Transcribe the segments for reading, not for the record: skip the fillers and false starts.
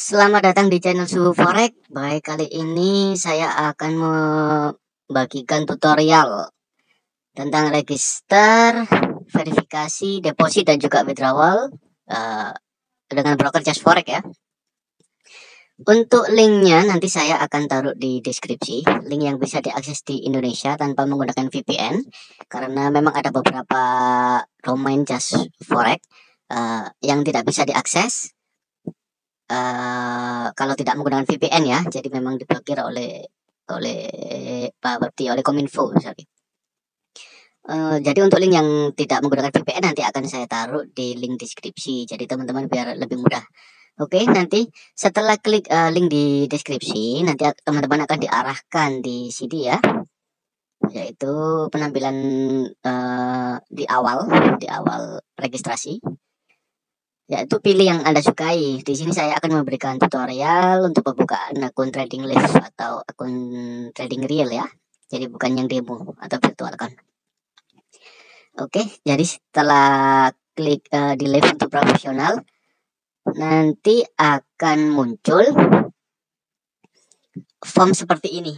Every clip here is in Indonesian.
Selamat datang di channel Suhu Forex. Baik, kali ini saya akan membagikan tutorial tentang register, verifikasi, deposit dan juga withdrawal dengan broker Just Forex ya. Untuk linknya nanti saya akan taruh di deskripsi, link yang bisa diakses di Indonesia tanpa menggunakan VPN, karena memang ada beberapa domain Just Forex yang tidak bisa diakses kalau tidak menggunakan VPN ya, jadi memang diblokir oleh Kominfo, sorry. Jadi untuk link yang tidak menggunakan VPN nanti akan saya taruh di link deskripsi, jadi teman-teman biar lebih mudah. Oke, nanti setelah klik link di deskripsi, nanti teman-teman akan diarahkan di sini ya, yaitu penampilan di awal registrasi, yaitu pilih yang Anda sukai. Di sini saya akan memberikan tutorial untuk pembukaan akun trading live atau akun trading real ya. Jadi bukan yang demo atau virtual account. Oke, jadi setelah klik di live untuk profesional, nanti akan muncul form seperti ini,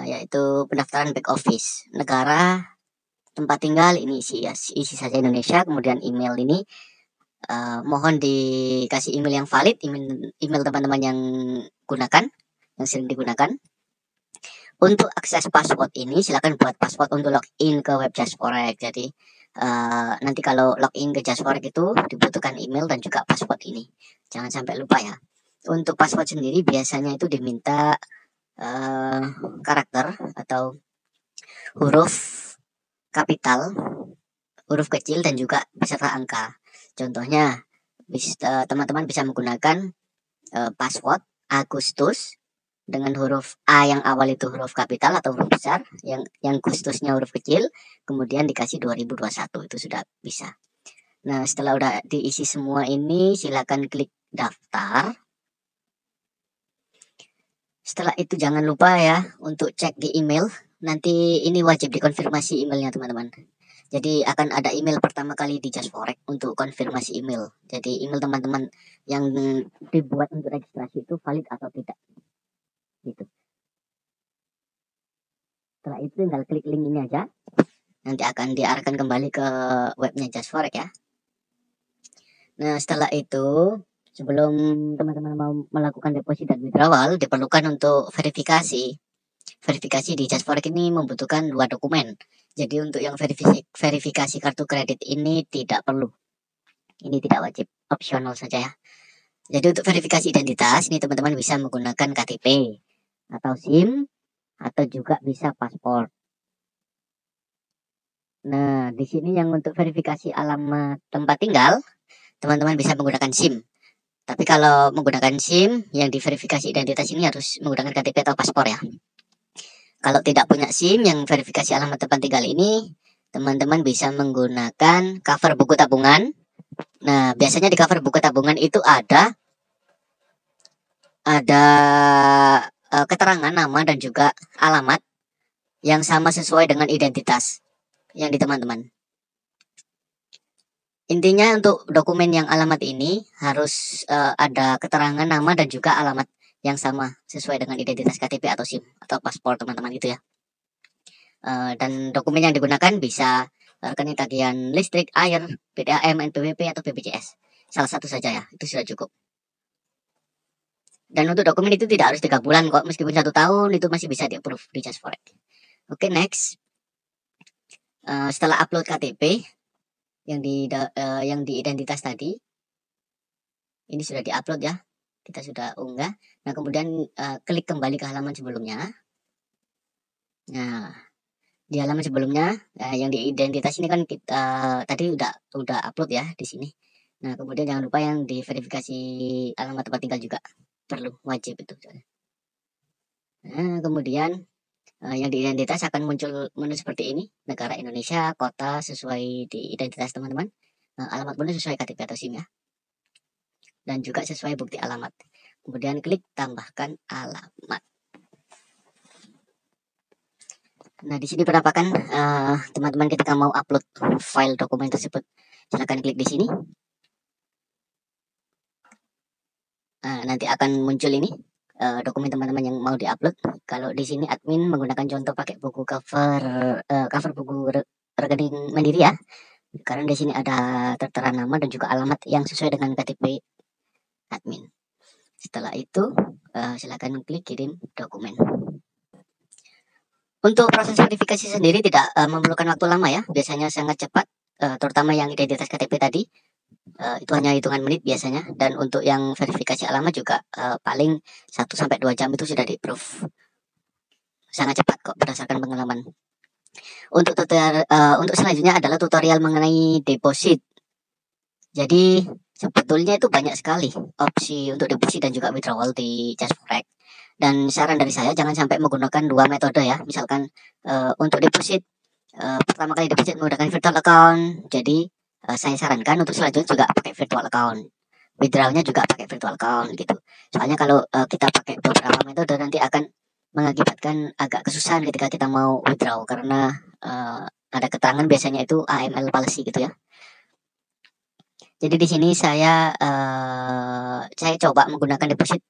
yaitu pendaftaran back office, negara, tempat tinggal, ini isi saja Indonesia, kemudian email ini. Mohon dikasih email yang valid, email teman-teman yang sering digunakan. Untuk akses password ini silakan buat password untuk login ke web Just Forex. Jadi nanti kalau login ke Just Forex itu dibutuhkan email dan juga password ini. Jangan sampai lupa ya. Untuk password sendiri biasanya itu diminta karakter atau huruf kapital, huruf kecil dan juga beserta angka. Contohnya, teman-teman bisa menggunakan password Agustus dengan huruf A yang awal itu huruf kapital atau huruf besar, yang Gustusnya huruf kecil, kemudian dikasih 2021, itu sudah bisa. Nah, setelah udah diisi semua ini, silakan klik daftar. Setelah itu jangan lupa ya untuk cek di email. Nanti ini wajib dikonfirmasi emailnya teman-teman. Jadi akan ada email pertama kali di Just Forex untuk konfirmasi email. Jadi email teman-teman yang dibuat untuk registrasi itu valid atau tidak. Gitu. Setelah itu tinggal klik link ini aja. Nanti akan diarahkan kembali ke webnya Just Forex ya. Nah, setelah itu sebelum teman-teman mau melakukan deposit dan withdrawal, diperlukan untuk verifikasi. Verifikasi di Just Forex ini membutuhkan 2 dokumen. Jadi untuk yang verifikasi kartu kredit ini tidak perlu. Ini tidak wajib, opsional saja ya. Jadi untuk verifikasi identitas ini teman-teman bisa menggunakan KTP atau SIM atau juga bisa paspor. Nah, di sini yang untuk verifikasi alamat tempat tinggal, teman-teman bisa menggunakan SIM. Tapi kalau menggunakan SIM, yang diverifikasi identitas ini harus menggunakan KTP atau paspor ya. Kalau tidak punya SIM yang verifikasi alamat tempat tinggal ini, teman-teman bisa menggunakan cover buku tabungan. Nah, biasanya di cover buku tabungan itu ada keterangan nama dan juga alamat yang sama sesuai dengan identitas yang di teman-teman. Intinya untuk dokumen yang alamat ini harus ada keterangan nama dan juga alamat yang sama sesuai dengan identitas KTP atau SIM atau paspor teman-teman itu ya. Dan dokumen yang digunakan bisa rekening tagihan listrik, air, PDAM, NPWP atau BPJS. Salah satu saja ya, itu sudah cukup. Dan untuk dokumen itu tidak harus 3 bulan kok, meskipun 1 tahun itu masih bisa di-approve di Just Forex. Oke, next. Setelah upload KTP yang di identitas tadi, ini sudah diupload ya, kita sudah unggah. Nah, kemudian klik kembali ke halaman sebelumnya. Nah, di halaman sebelumnya yang di identitas ini kan kita tadi udah upload ya di sini. Nah, kemudian jangan lupa yang di verifikasi alamat tempat tinggal juga perlu, wajib itu. Nah, kemudian yang di identitas akan muncul menu seperti ini, negara Indonesia, kota sesuai di identitas teman-teman, alamat benar sesuai KTP atau SIM ya, dan juga sesuai bukti alamat. Kemudian klik tambahkan alamat. Nah, di sini penampakan teman-teman ketika mau upload file dokumen tersebut, silakan klik di sini. nanti akan muncul ini dokumen teman-teman yang mau diupload. Kalau di sini admin menggunakan contoh pakai buku cover buku rekening Mandiri ya, karena di sini ada tertera nama dan juga alamat yang sesuai dengan KTP admin. Setelah itu silakan klik kirim dokumen. Untuk proses verifikasi sendiri tidak memerlukan waktu lama ya, biasanya sangat cepat, terutama yang identitas KTP tadi. Itu hanya hitungan menit biasanya, dan untuk yang verifikasi alamat juga paling 1-2 jam itu sudah di-approve. Sangat cepat kok berdasarkan pengalaman. Untuk selanjutnya adalah tutorial mengenai deposit. Jadi sebetulnya itu banyak sekali opsi untuk deposit dan juga withdrawal di JustForex. Dan saran dari saya jangan sampai menggunakan dua metode ya. Misalkan untuk deposit pertama kali deposit menggunakan virtual account. Jadi saya sarankan untuk selanjutnya juga pakai virtual account. Withdrawnya juga pakai virtual account gitu. Soalnya kalau kita pakai beberapa metode nanti akan mengakibatkan agak kesusahan ketika kita mau withdraw, karena ada keterangan biasanya itu AML policy gitu ya. Jadi di sini saya coba menggunakan deposit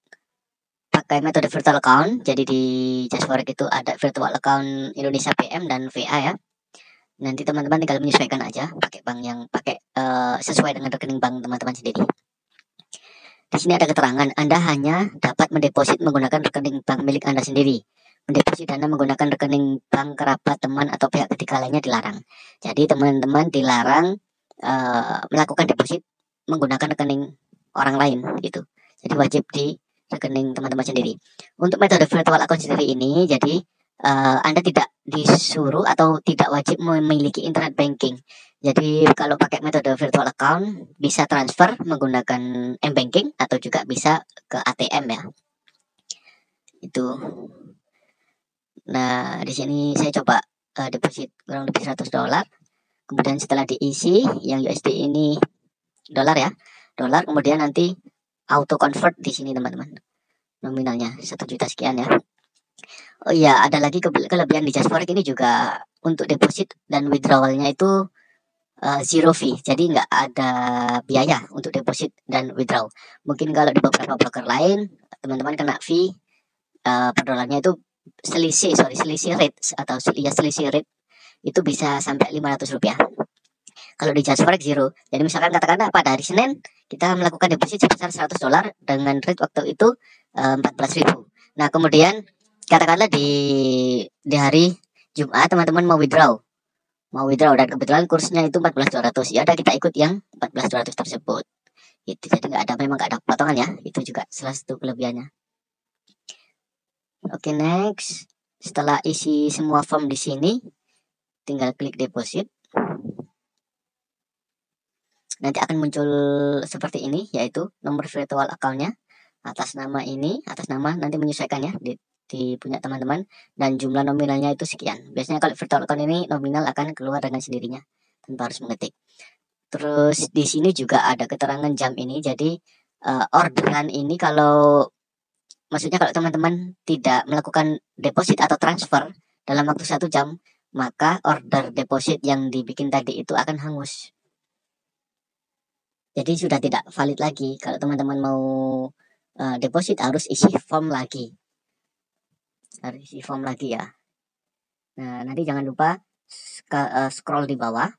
pakai metode virtual account. Jadi di JustForex itu ada virtual account Indonesia PM dan VA ya. Nanti teman-teman tinggal menyesuaikan aja pakai bank yang sesuai dengan rekening bank teman-teman sendiri. Di sini ada keterangan Anda hanya dapat mendeposit menggunakan rekening bank milik Anda sendiri. Mendeposit dana menggunakan rekening bank kerabat, teman atau pihak ketiga lainnya dilarang. Jadi teman-teman dilarang melakukan deposit menggunakan rekening orang lain gitu. Jadi wajib di rekening teman-teman sendiri. Untuk metode virtual account sendiri ini, jadi Anda tidak disuruh atau tidak wajib memiliki internet banking. Jadi kalau pakai metode virtual account bisa transfer menggunakan m-banking atau juga bisa ke ATM ya. Itu. Nah, di sini saya coba deposit kurang lebih $100. Kemudian setelah diisi yang USD ini dolar ya. Dolar, kemudian nanti auto convert di sini teman-teman. Nominalnya 1 juta sekian ya. Oh iya, ada lagi kelebihan di JustForex ini juga untuk deposit dan withdrawalnya itu zero fee. Jadi nggak ada biaya untuk deposit dan withdraw. Mungkin kalau di beberapa broker lain teman-teman kena fee per dolarnya itu selisih rate atau selisih rate itu bisa sampai Rp500. Kalau di JustForex zero. Jadi misalkan katakanlah pada hari Senin kita melakukan deposit sebesar $100 dengan rate waktu itu 14.000. Nah, kemudian katakanlah di hari Jumat teman-teman mau withdraw dan kebetulan kursnya itu 14.200. Ya udah kita ikut yang 14.200 tersebut. Itu jadi memang nggak ada potongan ya. Itu juga salah satu kelebihannya. Oke, next. Setelah isi semua form di sini, tinggal klik deposit. Nanti akan muncul seperti ini, yaitu nomor virtual account-nya, atas nama nanti menyesuaikan ya di punya teman-teman, dan jumlah nominalnya itu sekian. Biasanya kalau virtual account ini nominal akan keluar dengan sendirinya tanpa harus mengetik. Terus di sini juga ada keterangan jam ini. Jadi orderan ini maksudnya kalau teman-teman tidak melakukan deposit atau transfer dalam waktu 1 jam, maka order deposit yang dibikin tadi itu akan hangus. Jadi sudah tidak valid lagi. Kalau teman-teman mau deposit harus isi form lagi. Ya. Nah, nanti jangan lupa scroll di bawah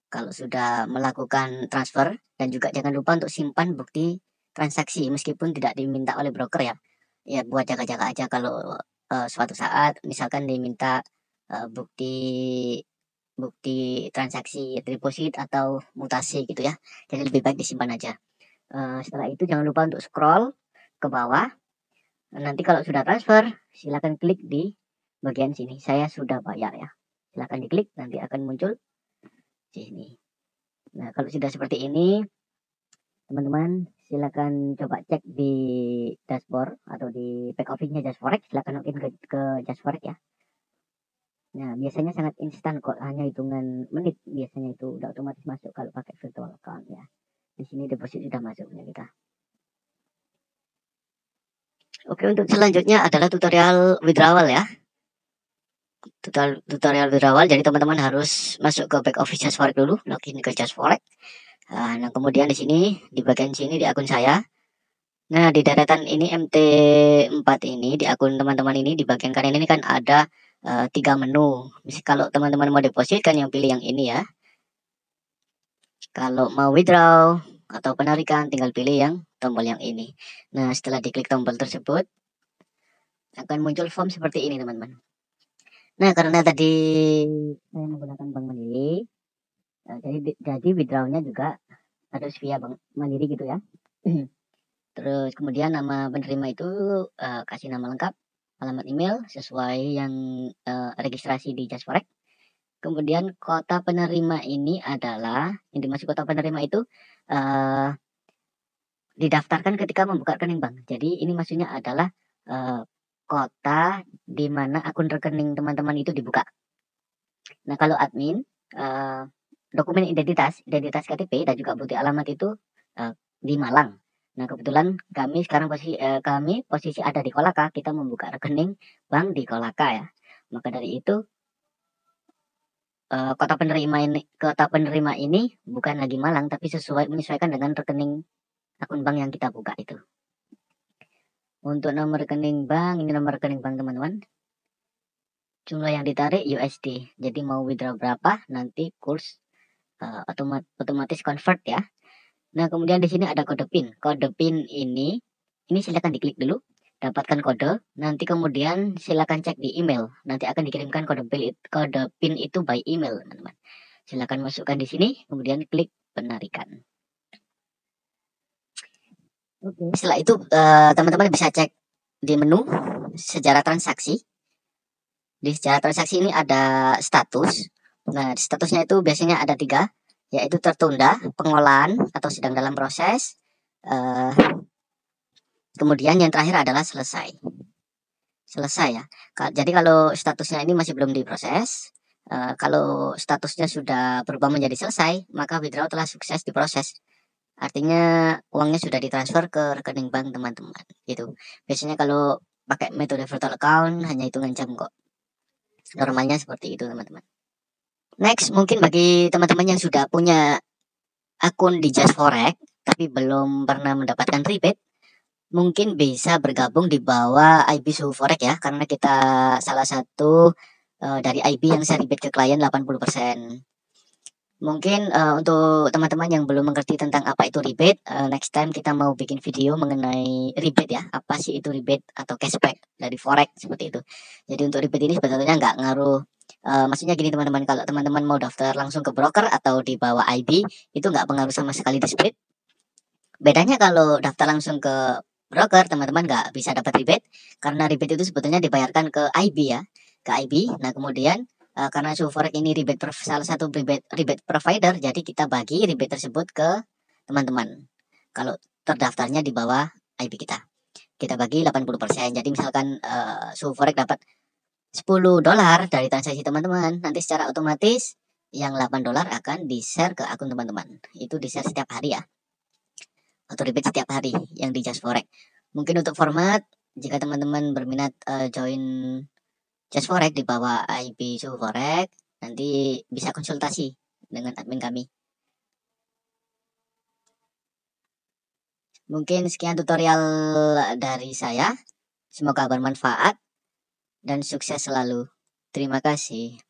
kalau sudah melakukan transfer, dan juga jangan lupa untuk simpan bukti transaksi meskipun tidak diminta oleh broker ya. Ya buat jaga-jaga aja kalau suatu saat misalkan diminta bukti transaksi deposit atau mutasi gitu ya. Jadi lebih baik disimpan aja. Setelah itu jangan lupa untuk scroll ke bawah. Nanti kalau sudah transfer, silakan klik di bagian sini. Saya sudah bayar ya. Silakan diklik, nanti akan muncul sini. Nah, kalau sudah seperti ini, teman-teman silakan coba cek di dashboard atau di back office-nya JustForex. Silakan login ke JustForex ya. Nah, biasanya sangat instan kok, hanya hitungan menit biasanya itu udah otomatis masuk kalau pakai virtual account ya. Di sini deposit sudah masuk ya kita. Oke, untuk selanjutnya adalah tutorial withdrawal ya. Tutorial withdrawal, jadi teman-teman harus masuk ke back office JustForex dulu, login ke JustForex. Nah, kemudian di sini di bagian sini di akun saya Nah, di deretan ini MT4 ini, di akun teman-teman ini, di bagian kanan ini kan ada 3 menu. Kalau teman-teman mau deposit kan yang pilih yang ini ya. Kalau mau withdraw atau penarikan tinggal pilih yang tombol yang ini. Nah, setelah diklik tombol tersebut akan muncul form seperti ini, teman-teman. Nah, karena tadi saya menggunakan Bank Mandiri, jadi withdrawnya juga harus via Bank Mandiri gitu ya. Terus kemudian nama penerima itu kasih nama lengkap, alamat email sesuai yang registrasi di Just Forex. Kemudian kota penerima ini adalah, yang dimaksud kota penerima itu didaftarkan ketika membuka rekening bank. Jadi ini maksudnya adalah kota di mana akun rekening teman-teman itu dibuka. Nah, kalau admin, dokumen identitas KTP dan juga bukti alamat itu di Malang. Nah, kebetulan kami sekarang posisi ada di Kolaka, kita membuka rekening bank di Kolaka ya. Maka dari itu kota penerima ini bukan lagi Malang, tapi menyesuaikan dengan rekening akun bank yang kita buka itu. Untuk nomor rekening bank, ini nomor rekening bank teman-teman. Jumlah yang ditarik USD. Jadi mau withdraw berapa, nanti kurs otomatis convert ya. Nah, kemudian di sini ada kode PIN. Kode PIN ini silakan diklik dulu, dapatkan kode, nanti kemudian silakan cek di email. Nanti akan dikirimkan kode PIN itu by email, teman-teman. Silakan masukkan di sini, kemudian klik penarikan. Oke. Setelah itu teman-teman bisa cek di menu sejarah transaksi. Di sejarah transaksi ini ada status. Nah, statusnya itu biasanya ada 3, yaitu tertunda, pengolahan atau sedang dalam proses. Kemudian yang terakhir adalah selesai. Selesai ya. Jadi kalau statusnya ini masih belum diproses, kalau statusnya sudah berubah menjadi selesai, maka withdraw telah sukses diproses. Artinya uangnya sudah ditransfer ke rekening bank teman-teman. Gitu. Biasanya kalau pakai metode virtual account hanya hitungan jam kok. Normalnya seperti itu teman-teman. Next, mungkin bagi teman-teman yang sudah punya akun di Just Forex tapi belum pernah mendapatkan rebate, mungkin bisa bergabung di bawah IB Suhu Forex ya, karena kita salah satu dari IB yang saya rebate ke klien 80%. Mungkin untuk teman-teman yang belum mengerti tentang apa itu rebate, next time kita mau bikin video mengenai rebate ya, apa sih itu rebate atau cashback dari Forex seperti itu. Jadi untuk rebate ini sebetulnya nggak ngaruh. Maksudnya gini teman-teman, kalau teman-teman mau daftar langsung ke broker atau di bawah IB, itu nggak pengaruh sama sekali di split. Bedanya kalau daftar langsung ke broker, teman-teman nggak bisa dapat rebate, karena rebate itu sebetulnya dibayarkan ke IB ya, ke IB. Nah, kemudian karena Suforex ini salah satu rebate provider, jadi kita bagi rebate tersebut ke teman-teman. Kalau terdaftarnya di bawah IB kita bagi 80%. Jadi misalkan Suforex dapat $10 dari transaksi teman-teman, nanti secara otomatis yang $8 akan di-share ke akun teman-teman. Itu di-share setiap hari ya, atau rebate setiap hari yang di Just Forex. Mungkin untuk format, jika teman-teman berminat join Just Forex di bawah IP Suhu Forex, nanti bisa konsultasi dengan admin kami. Mungkin sekian tutorial dari saya. Semoga bermanfaat dan sukses selalu. Terima kasih.